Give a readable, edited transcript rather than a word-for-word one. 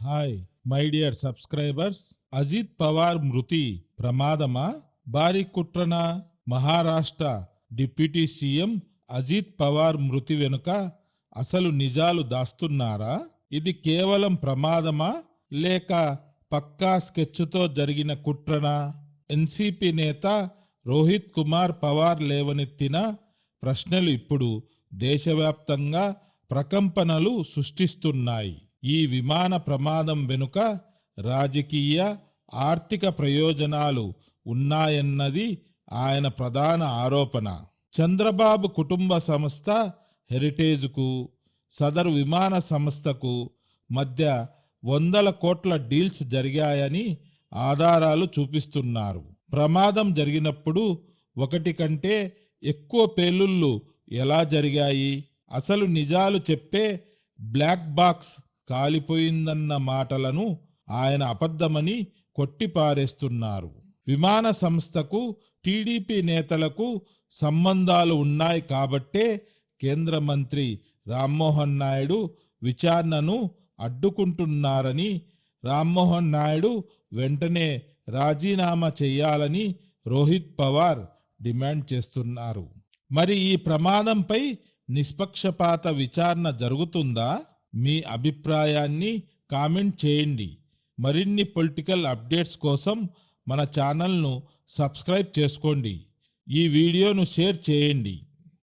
Hi my dear subscribers. Ajit Pawar మృతి ప్రమాదమా, భారీ కుట్రనా? మహారాష్ట్ర డిప్యూటీ సీఎం అజిత్ పవార్ మృతి వెనుక అసలు నిజాలు దాస్తున్నారా? ఇది కేవలం ప్రమాదమా లేక పక్కా స్కెచ్తో జరిగిన కుట్రనా? ఎన్సీపీ నేత రోహిత్ కుమార్ పవార్ లేవనెత్తిన ప్రశ్నలు ఇప్పుడు దేశవ్యాప్తంగా ప్రకంపనలు సృష్టిస్తున్నాయి. ఈ విమాన ప్రమాదం వెనుక రాజకీయ, ఆర్థిక ప్రయోజనాలు ఉన్నాయన్నది ఆయన ప్రధాన ఆరోపణ. చంద్రబాబు కుటుంబ సంస్థ హెరిటేజ్కు, సదరు విమాన సంస్థకు మధ్య వందల కోట్ల డీల్స్ జరిగాయని ఆధారాలు చూపిస్తున్నారు. ప్రమాదం జరిగినప్పుడు ఒకటి కంటే ఎక్కువ పేలుళ్లు ఎలా జరిగాయి? అసలు నిజాలు చెప్పే బ్లాక్ బాక్స్ కాలిపోయిందన్న మాటలను ఆయన అబద్ధమని కొట్టిపారేస్తున్నారు. విమాన సంస్థకు టీడీపీ నేతలకు సంబంధాలు ఉన్నాయి కాబట్టే కేంద్ర మంత్రి రామ్మోహన్ నాయుడు విచారణను అడ్డుకుంటున్నారని, రామ్మోహన్ నాయుడు వెంటనే రాజీనామా చేయాలని రోహిత్ పవార్ డిమాండ్ చేస్తున్నారు. మరి ఈ ప్రమాదంపై నిష్పక్షపాత విచారణ జరుగుతుందా? మీ అభిప్రాయాన్ని కామెంట్ చేయండి. మరిన్ని పొలిటికల్ అప్డేట్స్ కోసం మన ఛానల్ను సబ్స్క్రైబ్ చేసుకోండి. ఈ వీడియోను షేర్ చేయండి.